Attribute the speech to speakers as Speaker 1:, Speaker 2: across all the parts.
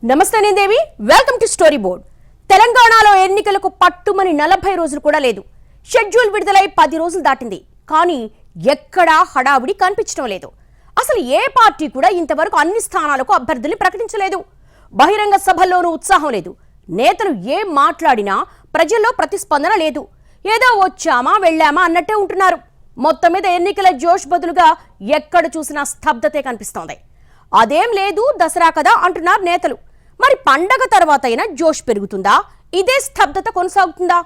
Speaker 1: నమస్తే నేను దేవి, welcome to story board. తెలంగాణలో ఎన్నికలకు పట్టుమని 40 రోజులు కూడా లేదు. షెడ్యూల్ విడుదలై 10 రోజులు దాటింది. కానీ ఎక్కడా హడావుడి కనిపించడం లేదు. అసలు ఏ పార్టీ కూడా ఇంతవరకు అన్ని స్థానాలకు అభ్యర్థుల్ని ప్రకటించలేదు. బహిరంగ సభల్లోనూ ఉత్సాహం లేదు. నేతలు ఏం మాట్లాడినా ప్రజల్లో ప్రతిస్పందన లేదు. ఏదో వచ్చామా వెళ్ళామా అన్నట్టే ఉంటున్నారు. మొత్తం మీద ఎన్నికల జోష్ బదులుగా ఎక్కడ చూసినా స్తబ్దతే కనిపిస్తోంది. అదేం లేదు, దసరా కదా అంటున్నారు నేతలు. మరి పండగ తర్వాత అయినా జోష్ పెరుగుతుందా? ఇదే స్తబ్దత కొనసాగుతుందా?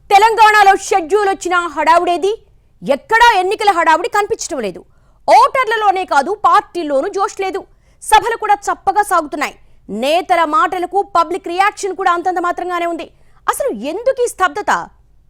Speaker 1: తెలంగాణలో షెడ్యూల్ వచ్చిన హడావుడేది? ఎక్కడా ఎన్నికల హడావుడి కనిపించడం లేదు. ఓటర్లలోనే కాదు, పార్టీల్లోనూ జోష్ లేదు. సభలు కూడా చప్పగా సాగుతున్నాయి. నేతల మాటలకు పబ్లిక్ రియాక్షన్ కూడా అంతంత మాత్రంగానే ఉంది. అసలు ఎందుకు ఈ స్తబ్దత?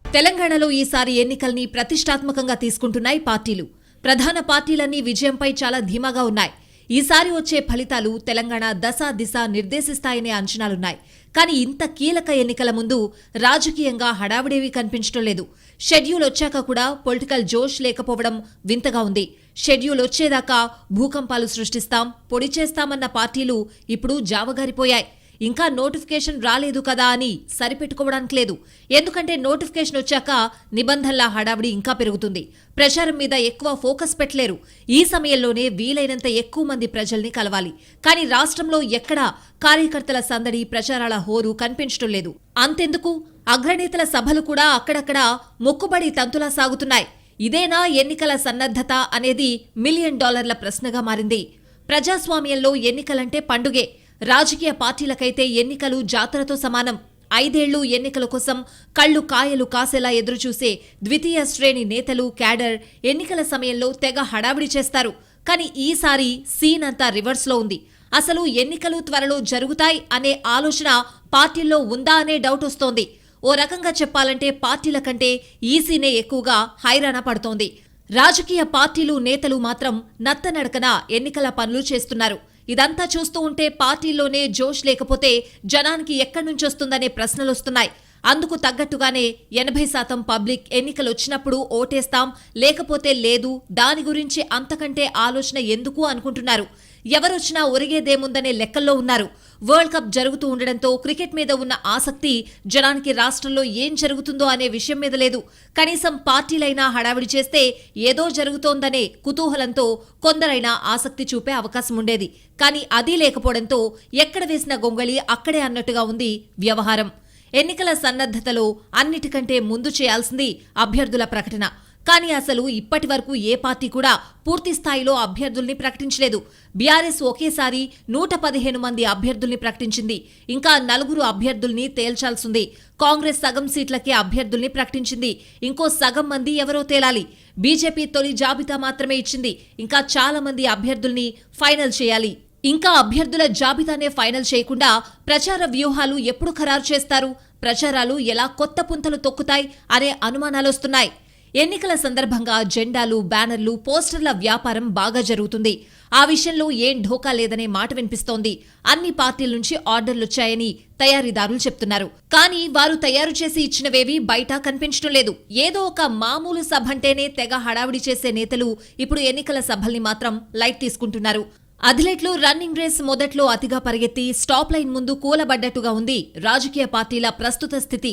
Speaker 2: తెలంగాణలో ఈసారి ఎన్నికల్ని ప్రతిష్టాత్మకంగా తీసుకుంటున్నాయి పార్టీలు. ప్రధాన పార్టీలన్నీ విజయంపై చాలా ధీమాగా ఉన్నాయి. ఈసారి వచ్చే ఫలితాలు తెలంగాణ దశ దిశ నిర్దేశిస్తాయనే అంచనాలున్నాయి. కానీ ఇంత కీలక ఎన్నికల ముందు రాజకీయంగా హడావిడేవి కనిపించడం లేదు. షెడ్యూల్ వచ్చాక కూడా పొలిటికల్ జోష్ లేకపోవడం వింతగా ఉంది. షెడ్యూల్ వచ్చేదాకా భూకంపాలు సృష్టిస్తాం, పొడి చేస్తామన్న పార్టీలు ఇప్పుడు జావగారిపోయాయి. ఇంకా నోటిఫికేషన్ రాలేదు కదా అని సరిపెట్టుకోవడానికి లేదు. ఎందుకంటే నోటిఫికేషన్ వచ్చాక నిబంధనల హడావిడి ఇంకా పెరుగుతుంది. ప్రచారం మీద ఎక్కువ ఫోకస్ పెట్టలేరు. ఈ సమయంలోనే వీలైనంత ఎక్కువ మంది ప్రజల్ని కలవాలి. కానీ రాష్ట్రంలో ఎక్కడా కార్యకర్తల సందడి, ప్రచారాల హోరు కనిపించడం లేదు. అంతెందుకు, అగ్రనేతల సభలు కూడా అక్కడక్కడా మొక్కుబడి తంతులా సాగుతున్నాయి. ఇదేనా ఎన్నికల సన్నద్ధత అనేది $1 మిలియన్ ప్రశ్నగా మారింది. ప్రజాస్వామ్యంలో ఎన్నికలంటే పండుగే. రాజకీయ పార్టీలకైతే ఎన్నికలు జాతరతో సమానం. 5 ఏళ్లు ఎన్నికల కోసం కళ్లు కాయలు కాసేలా ఎదురుచూసే ద్వితీయ శ్రేణి నేతలు, క్యాడర్ ఎన్నికల సమయంలో తెగ హడావిడి చేస్తారు. కానీ ఈసారి సీన్ అంతా రివర్స్లో ఉంది. అసలు ఎన్నికలు త్వరలో జరుగుతాయి అనే ఆలోచన పార్టీల్లో ఉందా అనే డౌట్ వస్తోంది. ఓ రకంగా చెప్పాలంటే పార్టీల కంటే ఈసీనే ఎక్కువగా హైరాణ పడుతోంది. రాజకీయ పార్టీలు, నేతలు మాత్రం నత్తనడకన ఎన్నికల పనులు చేస్తున్నారు. ఇదంతా చూస్తూ ఉంటే పార్టీల్లోనే జోష్ లేకపోతే జనానికి ఎక్కడి నుంచొస్తుందనే ప్రశ్నలొస్తున్నాయి. అందుకు తగ్గట్టుగానే 80% పబ్లిక్ ఎన్నికలొచ్చినప్పుడు ఓటేస్తాం, లేకపోతే లేదు, దాని గురించి అంతకంటే ఆలోచన ఎందుకు అనుకుంటున్నారు. ఎవరొచ్చినా ఒరిగేదేముందనే లెక్కల్లో ఉన్నారు. వరల్డ్ కప్ జరుగుతూ ఉండడంతో క్రికెట్ మీద ఉన్న ఆసక్తి జనానికి రాష్ట్రంలో ఏం జరుగుతుందో అనే విషయం మీద లేదు. కనీసం పార్టీలైనా హడావిడి చేస్తే ఏదో జరుగుతోందనే కుతూహలంతో కొందరైనా ఆసక్తి చూపే అవకాశం ఉండేది. కానీ అది లేకపోవడంతో ఎక్కడ వేసిన గొంగళి అక్కడే అన్నట్టుగా ఉంది వ్యవహారం. ఎన్నికల సన్నద్ధతలో అన్నిటికంటే ముందు చేయాల్సింది అభ్యర్థుల ప్రకటన. కానీ అసలు ఇప్పటి వరకు ఏ పార్టీ కూడా పూర్తి స్థాయిలో అభ్యర్థుల్ని ప్రకటించలేదు. బీఆర్ఎస్ ఒకేసారి 115 మంది అభ్యర్థుల్ని ప్రకటించింది. ఇంకా 4 అభ్యర్థుల్ని తేల్చాల్సింది. కాంగ్రెస్ సగం సీట్లకే అభ్యర్థుల్ని ప్రకటించింది. ఇంకో సగం మంది ఎవరో తేలాలి. బీజేపీ తొలి జాబితా మాత్రమే ఇచ్చింది. ఇంకా చాలా మంది అభ్యర్థుల్ని ఫైనల్ చేయాలి. ఇంకా అభ్యర్థుల జాబితానే ఫైనల్ చేయకుండా ప్రచార వ్యూహాలు ఎప్పుడు ఖరారు చేస్తారు? ప్రచారాలు ఎలా కొత్త పుంతలు తొక్కుతాయి అనే అనుమానాలొస్తున్నాయి. ఎన్నికల సందర్భంగా జెండాలు, బ్యానర్లు, పోస్టర్ల వ్యాపారం బాగా జరుగుతుంది. ఆ విషయంలో ఏం ఢోకా లేదనే మాట వినిపిస్తోంది. అన్ని పార్టీల నుంచి ఆర్డర్లొచ్చాయని తయారీదారులు చెప్తున్నారు. కానీ వారు తయారు చేసి ఇచ్చినవేవి బయట కనిపించడం లేదు. ఏదో ఒక మామూలు సభంటేనే తెగ హడావిడి చేసే నేతలు ఇప్పుడు ఎన్నికల సభల్ని మాత్రం లైట్ తీసుకుంటున్నారు. అథ్లెట్లు రన్నింగ్ రేస్ మొదట్లో అతిగా పరిగెత్తి స్టాప్ లైన్ ముందు కూలబడ్డట్టుగా ఉంది రాజకీయ పార్టీల ప్రస్తుత స్థితి.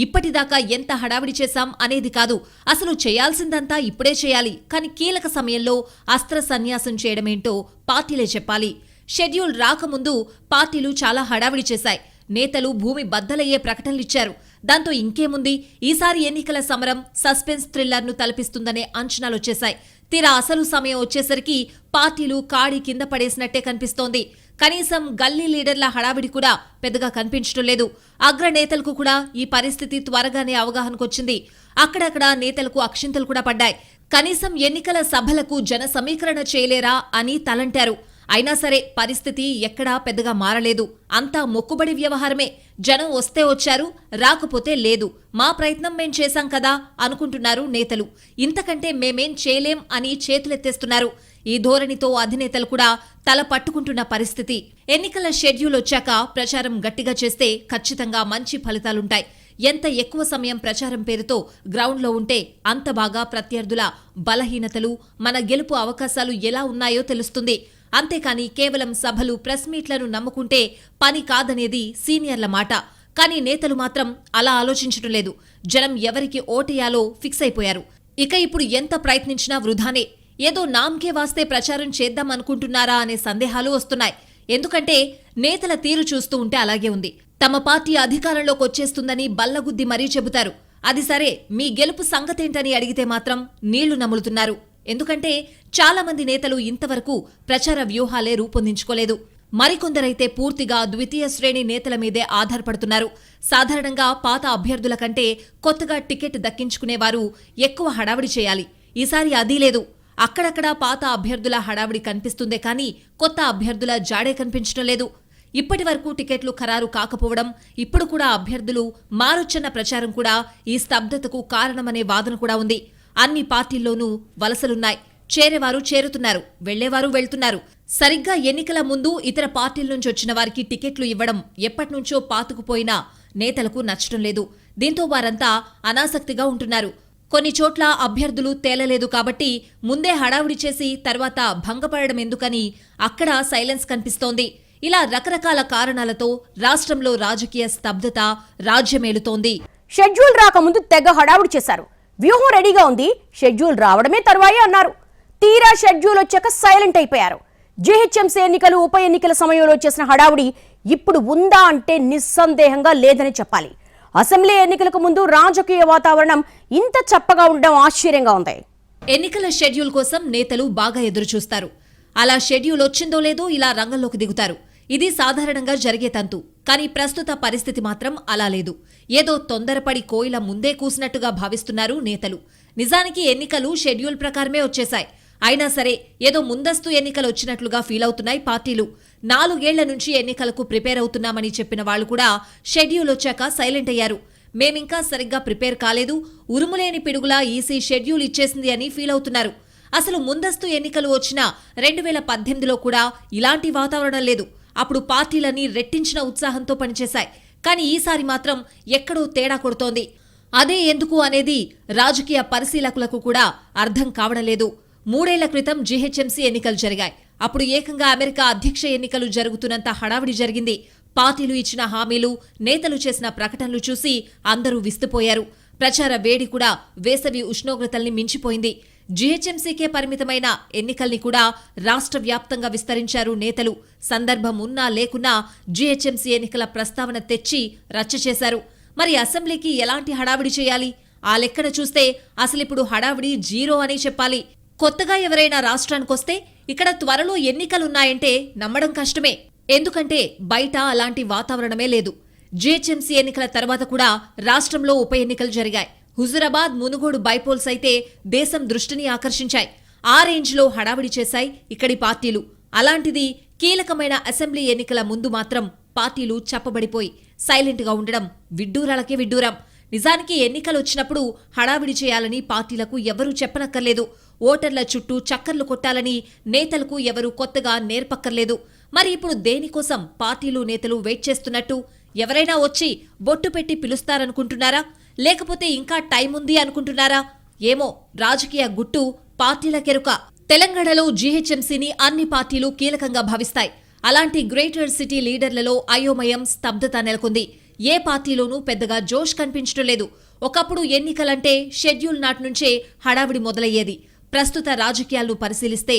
Speaker 2: ఇప్పటిదాకా ఎంత హడావిడి చేశాం అనేది కాదు, అసలు చేయాల్సిందంతా ఇప్పుడే చేయాలి. కానీ కీలక సమయంలో అస్త్ర సన్యాసం చేయడమేంటో పార్టీలే చెప్పాలి. షెడ్యూల్ రాకముందు పార్టీలు చాలా హడావిడి చేశాయి. నేతలు భూమి బద్దలయ్యే ప్రకటనలిచ్చారు. దాంతో ఇంకేముంది, ఈసారి ఎన్నికల సమరం సస్పెన్స్ థ్రిల్లర్ను తలపిస్తుందనే అంచనాలొచ్చేశాయి. తీరా అసలు సమయం వచ్చేసరికి పార్టీలు కాడి కింద పడేసినట్టే కనిపిస్తోంది. కనీసం గల్లీ లీడర్ల హడావిడి కూడా పెద్దగా కనిపించడం లేదు. అగ్రనేతలకు కూడా ఈ పరిస్థితి త్వరగానే అవగాహనకొచ్చింది. అక్కడక్కడ నేతలకు అక్షింతలు కూడా పడ్డాయి. కనీసం ఎన్నికల సభలకు జన సమీకరణ చేయలేరా అని తలంటారు. అయినా సరే పరిస్థితి ఎక్కడా పెద్దగా మారలేదు. అంతా మొక్కుబడి వ్యవహారమే. జనం వస్తే వచ్చారు, రాకపోతే లేదు. మా ప్రయత్నం మేం చేశాం కదా అనుకుంటున్నారు నేతలు. ఇంతకంటే మేమేం చేయలేం అని చేతులెత్తేస్తున్నారు. ఈ ధోరణితో అధినేతలు కూడా తల పట్టుకుంటున్న పరిస్థితి. ఎన్నికల షెడ్యూల్ వచ్చాక ప్రచారం గట్టిగా చేస్తే ఖచ్చితంగా మంచి ఫలితాలుంటాయి. ఎంత ఎక్కువ సమయం ప్రచారం పేరుతో గ్రౌండ్లో ఉంటే అంత బాగా ప్రత్యర్థుల బలహీనతలు, మన గెలుపు అవకాశాలు ఎలా ఉన్నాయో తెలుస్తుంది. అంతేకాని కేవలం సభలు ప్రెస్ మీట్లను నమ్ముకుంటే పని కాదనేది సీనియర్ల మాట. కానీ నేతలు మాత్రం అలా ఆలోచించడం లేదు. జనం ఎవరికి ఓటేయాలో ఫిక్స్ అయిపోయారు. ఇక ఇప్పుడు ఎంత ప్రయత్నించినా వృధానే. ఏదో నామ్కే వాస్తే ప్రచారం చేద్దామనుకుంటున్నారా అనే సందేహాలు వస్తున్నాయి. ఎందుకంటే నేతల తీరు చూస్తూ ఉంటే అలాగే ఉంది. తమ పార్టీ అధికారంలోకి వచ్చేస్తుందని బల్లగుద్ది మరీ చెబుతారు. అది సరే, మీ గెలుపు సంగతేంటని అడిగితే మాత్రం నీళ్లు నములుతున్నారు. ఎందుకంటే చాలా మంది నేతలు ఇంతవరకు ప్రచార వ్యూహాలే రూపొందించుకోలేదు. మరికొందరైతే పూర్తిగా ద్వితీయ శ్రేణి నేతల మీదే ఆధారపడుతున్నారు. సాధారణంగా పాత అభ్యర్థుల కంటే కొత్తగా టికెట్ దక్కించుకునేవారు ఎక్కువ హడావిడి చేయాలి. ఈసారి అదీ లేదు. అక్కడక్కడా పాత అభ్యర్థుల హడావిడి కనిపిస్తుందే కానీ కొత్త అభ్యర్థుల జాడే కనిపించడం లేదు. ఇప్పటి వరకు టికెట్లు ఖరారు కాకపోవడం, ఇప్పుడు కూడా అభ్యర్థులు మారొచ్చన్న ప్రచారం కూడా ఈ స్తబ్దతకు కారణమనే వాదన కూడా ఉంది. అన్ని పార్టీల్లోనూ వలసలున్నాయి. చేరేవారు చేరుతున్నారు, వెళ్లేవారు వెళ్తున్నారు. సరిగ్గా ఎన్నికల ముందు ఇతర పార్టీల నుంచి వచ్చిన వారికి టికెట్లు ఇవ్వడం ఎప్పటినుంచో పాతుకుపోయిన నేతలకు నచ్చడం లేదు. దీంతో వారంతా అనాసక్తిగా ఉంటున్నారు. కొన్ని చోట్ల అభ్యర్థులు తేలలేదు కాబట్టి ముందే హడావుడి చేసి తర్వాత భంగపడడం ఎందుకని అక్కడ సైలెన్స్ కనిపిస్తోంది. ఇలా రకరకాల కారణాలతో రాష్ట్రంలో రాజకీయ స్తబ్దత రాజ్యమేలుతోంది.
Speaker 1: షెడ్యూల్ రాకముందు తెగ హడావుడి చేశారు. వ్యూహం రెడీగా ఉంది, షెడ్యూల్ రావడమే తర్వాయి అన్నారు. తీరా షెడ్యూల్ వచ్చాక సైలెంట్ అయిపోయారు. జీహెచ్ఎంసీ ఎన్నికలు, ఉప ఎన్నికల సమయంలో చేసిన హడావుడి ఇప్పుడు ఉందా అంటే నిస్సందేహంగా లేదని చెప్పాలి. అసెంబ్లీ ఎన్నికలకు ముందు రాజకీయ వాతావరణం ఇంత చప్పగా ఉండడం ఆశ్చర్యంగా ఉంది.
Speaker 2: ఎన్నికల షెడ్యూల్ కోసం నేతలు బాగా ఎదురుచూస్తారు. అలా షెడ్యూల్ వచ్చిందో లేదో ఇలా రంగంలోకి దిగుతారు. ఇది సాధారణంగా జరిగే తంతు. కానీ ప్రస్తుత పరిస్థితి మాత్రం అలా లేదు. ఏదో తొందరపడి కోయిల ముందే కూసినట్టుగా భావిస్తున్నారు నేతలు. నిజానికి ఎన్నికలు షెడ్యూల్ ప్రకారమే వచ్చేశాయి. అయినా సరే ఏదో ముందస్తు ఎన్నికలు వచ్చినట్లుగా ఫీల్ అవుతున్నాయి పార్టీలు. 4 ఏళ్ల నుంచి ఎన్నికలకు ప్రిపేర్ అవుతున్నామని చెప్పిన వాళ్లు కూడా షెడ్యూల్ వచ్చాక సైలెంట్ అయ్యారు. మేమింకా సరిగ్గా ప్రిపేర్ కాలేదు, ఉరుములేని పిడుగులా ఈసీ షెడ్యూల్ ఇచ్చేసింది అని ఫీల్ అవుతున్నారు. అసలు ముందస్తు ఎన్నికలు వచ్చిన 2018లో కూడా ఇలాంటి వాతావరణం లేదు. అప్పుడు పార్టీలన్నీ రెట్టించిన ఉత్సాహంతో పనిచేశాయి. కానీ ఈసారి మాత్రం ఎక్కడో తేడా కొడుతోంది. అదే ఎందుకు అనేది రాజకీయ పరిశీలకులకు కూడా అర్థం కావడం లేదు. 3 ఏళ్ల క్రితం జీహెచ్ఎంసీ ఎన్నికలు జరిగాయి. అప్పుడు ఏకంగా అమెరికా అధ్యక్ష ఎన్నికలు జరుగుతున్నంత హడావిడి జరిగింది. పార్టీలు ఇచ్చిన హామీలు, నేతలు చేసిన ప్రకటనలు చూసి అందరూ విస్తుపోయారు. ప్రచార వేడి కూడా వేసవి ఉష్ణోగ్రతల్ని మించిపోయింది. జీహెచ్ఎంసీకే పరిమితమైన ఎన్నికల్ని కూడా రాష్ట్ర వ్యాప్తంగా విస్తరించారు నేతలు. సందర్భం ఉన్నా లేకున్నా జీహెచ్ఎంసీ ఎన్నికల ప్రస్తావన తెచ్చి రచ్చ చేశారు. మరి అసెంబ్లీకి ఎలాంటి హడావిడి చేయాలి? ఆ లెక్కన చూస్తే అసలిప్పుడు హడావిడి జీరో అని చెప్పాలి. కొత్తగా ఎవరైనా రాష్ట్రానికొస్తే ఇక్కడ త్వరలో ఎన్నికలున్నాయంటే నమ్మడం కష్టమే. ఎందుకంటే బయట అలాంటి వాతావరణమే లేదు. జీహెచ్ఎంసీ ఎన్నికల తర్వాత కూడా రాష్ట్రంలో ఉప ఎన్నికలు జరిగాయి. హుజురాబాద్, మునుగోడు బైపోల్స్ అయితే దేశం దృష్టిని ఆకర్షించాయి. ఆ రేంజ్లో హడావిడి చేశాయి ఇక్కడి పార్టీలు. అలాంటిది కీలకమైన అసెంబ్లీ ఎన్నికల ముందు మాత్రం పార్టీలు చప్పబడిపోయి సైలెంట్గా ఉండడం విడ్డూరాలకే విడ్డూరం. నిజానికి ఎన్నికలు వచ్చినప్పుడు హడావిడి చేయాలని పార్టీలకు ఎవరూ చెప్పనక్కర్లేదు. ఓటర్ల చుట్టూ చక్కర్లు కొట్టాలని నేతలకు ఎవరూ కొత్తగా నేర్పక్కర్లేదు. మరి ఇప్పుడు దేనికోసం పార్టీలు, నేతలు వెయిట్ చేస్తున్నట్టు? ఎవరైనా వచ్చి బొట్టు పెట్టి పిలుస్తారనుకుంటున్నారా? లేకపోతే ఇంకా టైం ఉంది అనుకుంటున్నారా? ఏమో, రాజకీయ గుట్టు పార్టీలకెరుక. తెలంగాణలో జీహెచ్ఎంసీని అన్ని పార్టీలు కీలకంగా భావిస్తాయి. అలాంటి గ్రేటర్ సిటీ లీడర్లలో అయోమయం, స్తబ్దత నెలకొంది. ఏ పార్టీలోనూ పెద్దగా జోష్ కనిపించడం లేదు. ఒకప్పుడు ఎన్నికలంటే షెడ్యూల్ నాటి నుంచే హడావిడి మొదలయ్యేది. ప్రస్తుత రాజకీయాలను పరిశీలిస్తే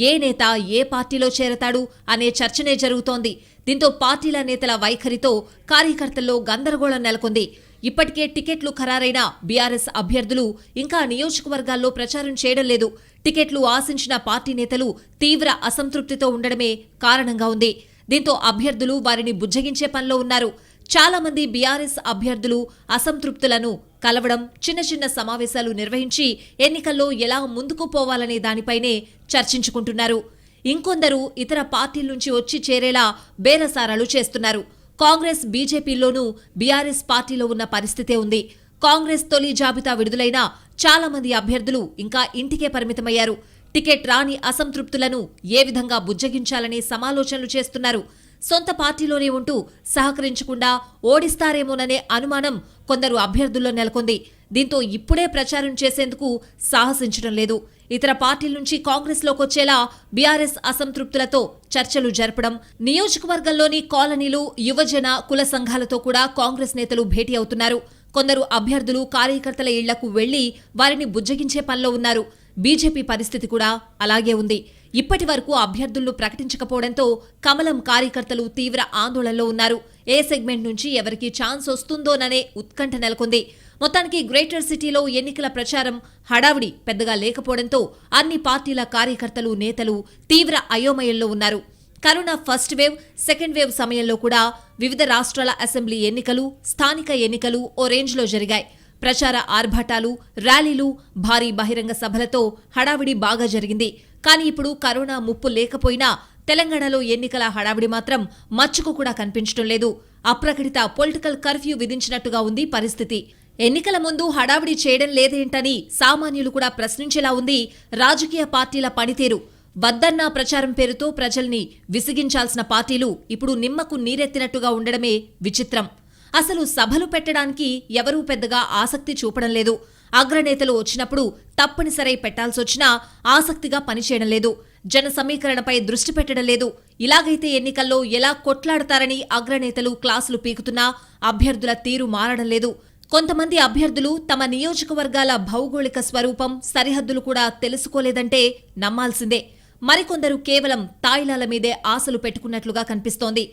Speaker 2: ఏ నేత ఏ పార్టీలో చేరతాడు అనే చర్చనే జరుగుతోంది. దీంతో పార్టీల నేతల వైఖరితో కార్యకర్తల్లో గందరగోళం నెలకొంది. ఇప్పటికే టికెట్లు ఖరారైన బీఆర్ఎస్ అభ్యర్థులు ఇంకా నియోజకవర్గాల్లో ప్రచారం చేయడం లేదు. టికెట్లు ఆశించిన పార్టీ నేతలు తీవ్ర అసంతృప్తితో ఉండడమే కారణంగా ఉంది. దీంతో అభ్యర్థులు వారిని బుజ్జగించే పనిలో ఉన్నారు. చాలా మంది బీఆర్ఎస్ అభ్యర్థులు అసంతృప్తులను కలవడం, చిన్న చిన్న సమావేశాలు నిర్వహించి ఎన్నికల్లో ఎలా ముందుకు పోవాలనే దానిపైనే చర్చించుకుంటున్నారు. ఇంకొందరు ఇతర పార్టీల నుంచి వచ్చి చేరేలా బేరసారాలు చేస్తున్నారు. కాంగ్రెస్, బీజేపీలోనూ బీఆర్ఎస్ పార్టీలో ఉన్న పరిస్థితే ఉంది. కాంగ్రెస్ తొలి జాబితా విడుదలైనా చాలా మంది అభ్యర్థులు ఇంకా ఇంటికే పరిమితమయ్యారు. టికెట్ రాని అసంతృప్తులను ఏ విధంగా బుజ్జగించాలనే సమాలోచనలు చేస్తున్నారు. సొంత పార్టీలోనే ఉంటూ సహకరించకుండా ఓడిస్తారేమోననే అనుమానం కొందరు అభ్యర్థుల్లో నెలకొంది. దీంతో ఇప్పుడే ప్రచారం చేసేందుకు సాహసించడం లేదు. ఇతర పార్టీల నుంచి కాంగ్రెస్లోకి వచ్చేలా బీఆర్ఎస్ అసంతృప్తులతో చర్చలు జరపడం, నియోజకవర్గంలోని కాలనీలు, యువజన, కుల సంఘాలతో కూడా కాంగ్రెస్ నేతలు భేటీ అవుతున్నారు. కొందరు అభ్యర్థులు కార్యకర్తల ఇళ్లకు వెళ్లి వారిని బుజ్జగించే పనిలో ఉన్నారు. బీజేపీ పరిస్థితి కూడా అలాగే ఉంది. ఇప్పటి వరకు అభ్యర్థులను ప్రకటించకపోవడంతో కమలం కార్యకర్తలు తీవ్ర ఆందోళనలో ఉన్నారు. ఏ సెగ్మెంట్ నుంచి ఎవరికి ఛాన్స్ వస్తుందోననే ఉత్కంఠ నెలకొంది. మొత్తానికి గ్రేటర్ సిటీలో ఎన్నికల ప్రచారం హడావిడి పెద్దగా లేకపోవడంతో అన్ని పార్టీల కార్యకర్తలు, నేతలు తీవ్ర అయోమయంలో ఉన్నారు. Corona first wave, second wave సమయంలో కూడా వివిధ రాష్ట్రాల అసెంబ్లీ ఎన్నికలు, స్థానిక ఎన్నికలు ఓ రేంజ్లో జరిగాయి. ప్రచార ఆర్భాటాలు, ర్యాలీలు, భారీ బహిరంగ సభలతో హడావిడి బాగా జరిగింది. కానీ ఇప్పుడు కరోనా ముప్పు లేకపోయినా తెలంగాణలో ఎన్నికల హడావిడి మాత్రం మచ్చుకు కూడా కనిపించడం లేదు. అప్రకటిత పొలిటికల్ కర్ఫ్యూ విధించినట్టుగా ఉంది పరిస్థితి. ఎన్నికల ముందు హడావిడి చేయడం లేదేంటని సామాన్యులు కూడా ప్రశ్నించేలా ఉంది రాజకీయ పార్టీల పనితీరు. వద్దన్న ప్రచారం పేరుతో ప్రజల్ని విసిగించాల్సిన పార్టీలు ఇప్పుడు నిమ్మకు నీరెత్తినట్టుగా ఉండడమే విచిత్రం. అసలు సభలు పెట్టడానికి ఎవరూ పెద్దగా ఆసక్తి చూపడం లేదు. అగ్రనేతలు వచ్చినప్పుడు తప్పనిసరి పెట్టాల్సొచ్చినా ఆసక్తిగా పనిచేయడం లేదు. జన సమీకరణపై దృష్టి పెట్టడం లేదు. ఇలాగైతే ఎన్నికల్లో ఎలా కొట్లాడతారని అగ్రనేతలు క్లాసులు పీకుతున్నా అభ్యర్థుల తీరు మారడం లేదు. కొంతమంది అభ్యర్థులు తమ నియోజకవర్గాల భౌగోళిక స్వరూపం, సరిహద్దులు కూడా తెలుసుకోలేదంటే నమ్మాల్సిందే. మరికొందరు కేవలం తాయిలాల మీదే ఆశలు పెట్టుకున్నట్లుగా కనిపిస్తోంది.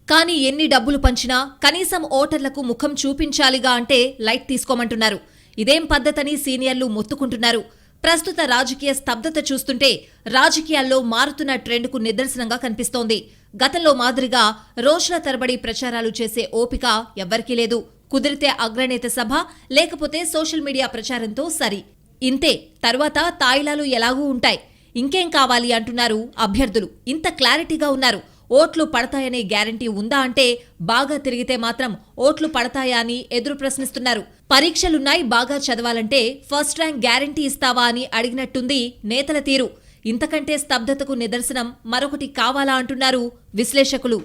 Speaker 2: కానీ ఎన్ని డబ్బులు పంచినా కనీసం ఓటర్లకు ముఖం చూపించాలిగా అంటే లైట్ తీసుకోమంటున్నారు. ఇదేం పద్ధతని సీనియర్లు మొత్తుకుంటున్నారు. ప్రస్తుత రాజకీయ స్తబ్దత చూస్తుంటే రాజకీయాల్లో మారుతున్న ట్రెండ్కు నిదర్శనంగా కనిపిస్తోంది. గతంలో మాదిరిగా రోజుల తరబడి ప్రచారాలు చేసే ఓపిక ఎవ్వరికీ లేదు. కుదిరితే అగ్రనేత సభ, లేకపోతే సోషల్ మీడియా ప్రచారంతో సరి. ఇంతే, తరువాత తాయిలాలు ఎలాగూ ఉంటాయి. ఇంకేం కావాలి అంటున్నారు అభ్యర్థులు. ఇంత క్లారిటీగా ఉన్నారు. ఓట్లు పడతాయనే గ్యారంటీ ఉందా అంటే బాగా తిరిగితే మాత్రం ఓట్లు పడతాయా అని ఎదురు ప్రశ్నిస్తున్నారు. పరీక్షలున్నాయి, బాగా చదవాలంటే ఫస్ట్ ర్యాంక్ గ్యారంటీ ఇస్తావా అని అడిగినట్టుంది నేతల తీరు. ఇంతకంటే స్తబ్దతకు నిదర్శనం మరొకటి కావాలా అంటున్నారు విశ్లేషకులు.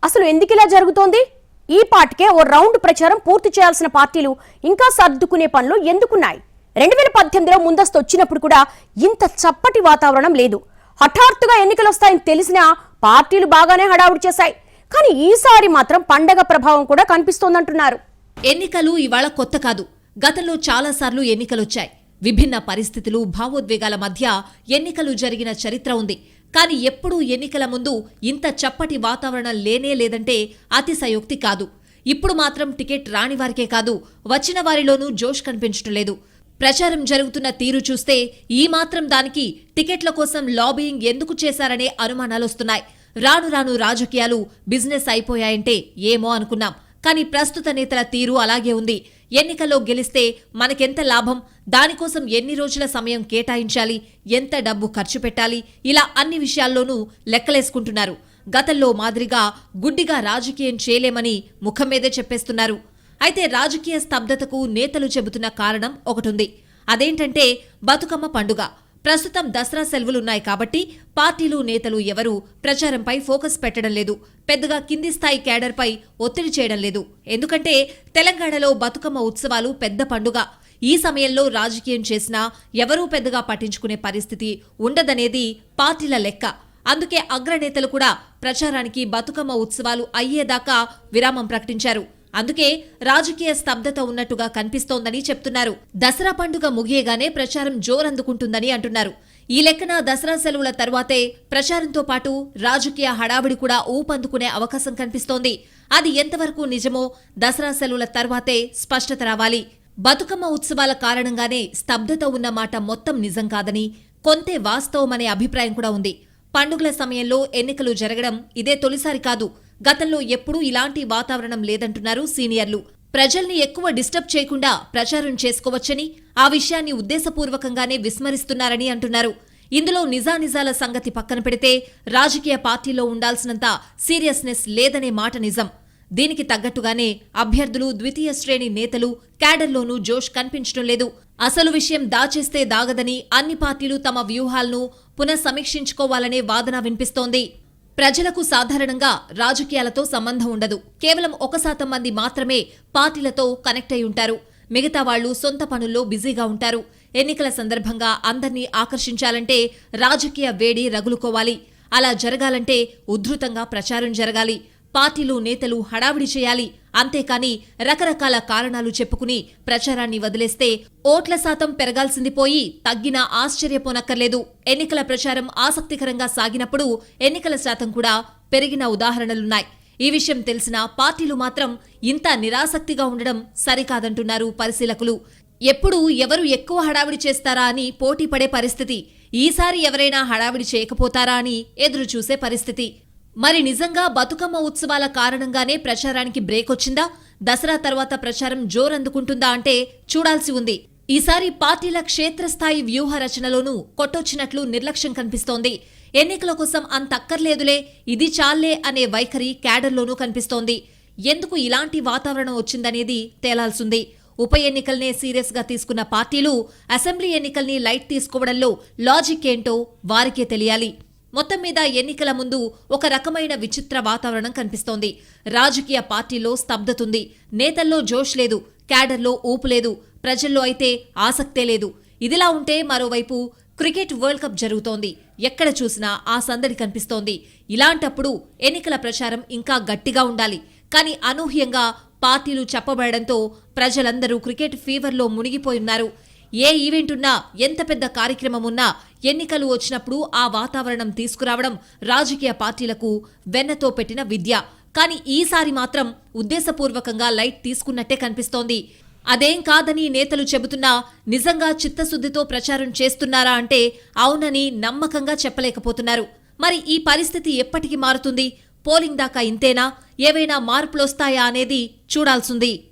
Speaker 1: అసలు ఎందుకిలా జరుగుతోంది? ఈ పాటికే ఓ రౌండ్ ప్రచారం పూర్తి చేయాల్సిన పార్టీలు ఇంకా సర్దుకునే పనులు ఎందుకున్నాయి? 2018లో ముందస్తు వచ్చినప్పుడు కూడా ఇంత చప్పటి వాతావరణం లేదు. హఠాత్తుగా ఎన్నికలొస్తాయని తెలిసినా పార్టీలు బాగానే హడావుడి చేశాయి. కానీ ఈసారి మాత్రం పండగ ప్రభావం కూడా కనిపిస్తోందంటున్నారు.
Speaker 2: ఎన్నికలు ఇవాళ కొత్త కాదు. గతంలో చాలాసార్లు ఎన్నికలొచ్చాయి. విభిన్న పరిస్థితులు, భావోద్వేగాల మధ్య ఎన్నికలు జరిగిన చరిత్ర ఉంది. కానీ ఎప్పుడూ ఎన్నికల ముందు ఇంత చప్పటి వాతావరణం లేనే లేదంటే అతిశయోక్తి కాదు. ఇప్పుడు మాత్రం టికెట్ రాని వారికే కాదు, వచ్చిన వారిలోనూ జోష్ కనిపించడం లేదు. ప్రచారం జరుగుతున్న తీరు చూస్తే ఈ మాత్రం దానికి టికెట్ల కోసం లాబియింగ్ ఎందుకు చేశారనే అనుమానాలొస్తున్నాయి. రాను రాను రాజకీయాలు బిజినెస్ అయిపోయాయంటే ఏమో అనుకున్నాం. కానీ ప్రస్తుత నేతల తీరు అలాగే ఉంది. ఎన్నికల్లో గెలిస్తే మనకెంత లాభం, దానికోసం ఎన్ని రోజుల సమయం కేటాయించాలి, ఎంత డబ్బు ఖర్చు పెట్టాలి, ఇలా అన్ని విషయాల్లోనూ లెక్కలేసుకుంటున్నారు. గతంలో మాదిరిగా గుడ్డిగా రాజకీయం చేయలేమని ముఖం మీదే చెప్పేస్తున్నారు. అయితే రాజకీయ స్తబ్దతకు నేతలు చెబుతున్న కారణం ఒకటుంది. అదేంటంటే బతుకమ్మ పండుగ. ప్రస్తుతం దసరా సెలవులున్నాయి కాబట్టి పార్టీలు, నేతలు ఎవరూ ప్రచారంపై ఫోకస్ పెట్టడం లేదు. పెద్దగా కింది స్థాయి క్యాడర్పై ఒత్తిడి చేయడం లేదు. ఎందుకంటే తెలంగాణలో బతుకమ్మ ఉత్సవాలు పెద్ద పండుగ. ఈ సమయంలో రాజకీయం చేసినా ఎవరూ పెద్దగా పట్టించుకునే పరిస్థితి ఉండదనేది పార్టీల లెక్క. అందుకే అగ్రనేతలు కూడా ప్రచారానికి బతుకమ్మ ఉత్సవాలు అయ్యేదాకా విరామం ప్రకటించారు. అందుకే రాజకీయ స్తబ్దత ఉన్నట్టుగా కనిపిస్తోందని చెప్తున్నారు. దసరా పండుగ ముగియగానే ప్రచారం జోరందుకుంటుందని అంటున్నారు. ఈ లెక్కన దసరా సెలవుల తర్వాతే ప్రచారంతో పాటు రాజకీయ హడావిడి కూడా ఊపందుకునే అవకాశం కనిపిస్తోంది. అది ఎంతవరకు నిజమో దసరా సెలవుల తర్వాతే స్పష్టత రావాలి. బతుకమ్మ ఉత్సవాల కారణంగానే స్తబ్దత ఉన్న మాట మొత్తం నిజం కాదని, కొంతే వాస్తవమనే అభిప్రాయం కూడా ఉంది. పండుగల సమయంలో ఎన్నికలు జరగడం ఇదే తొలిసారి కాదు. గతంలో ఎప్పుడూ ఇలాంటి వాతావరణం లేదంటున్నారు సీనియర్లు. ప్రజల్ని ఎక్కువ డిస్టర్బ్ చేయకుండా ప్రచారం చేసుకోవచ్చని, ఆ విషయాన్ని ఉద్దేశపూర్వకంగానే విస్మరిస్తున్నారని అంటున్నారు. ఇందులో నిజానిజాల సంగతి పక్కన పెడితే రాజకీయ పార్టీలో ఉండాల్సినంత సీరియస్నెస్ లేదనే మాట నిజం. దీనికి తగ్గట్టుగానే అభ్యర్థులు, ద్వితీయ శ్రేణి నేతలు, క్యాడర్లోనూ జోష్ కనిపించడం లేదు. అసలు విషయం దాచేస్తే దాగదని అన్ని పార్టీలు తమ వ్యూహాలను పునఃసమీక్షించుకోవాలనే వాదన వినిపిస్తోంది. ప్రజలకు సాధారణంగా రాజకీయాలతో సంబంధం ఉండదు. కేవలం 1% మంది మాత్రమే పార్టీలతో కనెక్ట్ అయి ఉంటారు. మిగతా వాళ్లు సొంత పనుల్లో బిజీగా ఉంటారు. ఎన్నికల సందర్భంగా అందర్నీ ఆకర్షించాలంటే రాజకీయ వేడి రగులుకోవాలి. అలా జరగాలంటే ఉధృతంగా ప్రచారం జరగాలి. పార్టీలు నేతలు హడావిడి చేయాలి. అంతేకాని రకరకాల కారణాలు చెప్పుకుని ప్రచారాన్ని వదిలేస్తే ఓట్ల శాతం పెరగాల్సింది పోయి తగ్గినా ఆశ్చర్యపోనక్కర్లేదు. ఎన్నికల ప్రచారం ఆసక్తికరంగా సాగినప్పుడు ఎన్నికల శాతం కూడా పెరిగిన ఉదాహరణలున్నాయి. ఈ విషయం తెలిసినా పార్టీలు మాత్రం ఇంత నిరాసక్తిగా ఉండడం సరికాదంటున్నారు పరిశీలకులు. ఎప్పుడు ఎవరు ఎక్కువ హడావిడి చేస్తారా అని పోటీ పడే పరిస్థితి. ఈసారి ఎవరైనా హడావిడి చేయకపోతారా అని ఎదురు చూసే పరిస్థితి. మరి నిజంగా బతుకమ్మ ఉత్సవాల కారణంగానే ప్రచారానికి బ్రేక్ వచ్చిందా? దసరా తర్వాత ప్రచారం జోరందుకుంటుందా అంటే చూడాల్సి ఉంది. ఈసారి పార్టీల క్షేత్రస్థాయి వ్యూహ రచనలోనూ కొట్టొచ్చినట్లు నిర్లక్ష్యం కనిపిస్తోంది. ఎన్నికల కోసం అంతక్కర్లేదులే, ఇది చాలే అనే వైఖరి క్యాడర్లోనూ కనిపిస్తోంది. ఎందుకు ఇలాంటి వాతావరణం వచ్చిందనేది తేలాల్సింది. ఉప ఎన్నికల్నే సీరియస్ గా తీసుకున్న పార్టీలు అసెంబ్లీ ఎన్నికల్ని లైట్ తీసుకోవడంలో లాజిక్ ఏంటో వారికే తెలియాలి. మొత్తం మీద ఎన్నికల ముందు ఒక రకమైన విచిత్ర వాతావరణం కనిపిస్తోంది. రాజకీయ పార్టీల్లో స్తబ్దతుంది. నేతల్లో జోష్ లేదు, క్యాడర్లో ఊపు లేదు, ప్రజల్లో అయితే ఆసక్తే లేదు. ఇదిలా ఉంటే మరోవైపు క్రికెట్ వరల్డ్ కప్ జరుగుతోంది. ఎక్కడ చూసినా ఆ సందడి కనిపిస్తోంది. ఇలాంటప్పుడు ఎన్నికల ప్రచారం ఇంకా గట్టిగా ఉండాలి. కానీ అనూహ్యంగా పార్టీలు చెప్పబడడంతో ప్రజలందరూ క్రికెట్ ఫీవర్లో మునిగిపోయున్నారు. ఏ ఈవెంట్ ఉన్నా, ఎంత పెద్ద కార్యక్రమం ఉన్నా ఎన్నికలు వచ్చినప్పుడు ఆ వాతావరణం తీసుకురావడం రాజకీయ పార్టీలకు వెన్నతో పెట్టిన విద్య. కానీ ఈసారి మాత్రం ఉద్దేశపూర్వకంగా లైట్ తీసుకున్నట్టే కనిపిస్తోంది. అదేం కాదని నేతలు చెబుతున్నా నిజంగా చిత్తశుద్ధితో ప్రచారం చేస్తున్నారా అంటే అవునని నమ్మకంగా చెప్పలేకపోతున్నారు. మరి ఈ పరిస్థితి ఎప్పటికి మారుతుంది? పోలింగ్ దాకా ఇంతేనా? ఏవైనా మార్పులొస్తాయా అనేది చూడాల్సింది.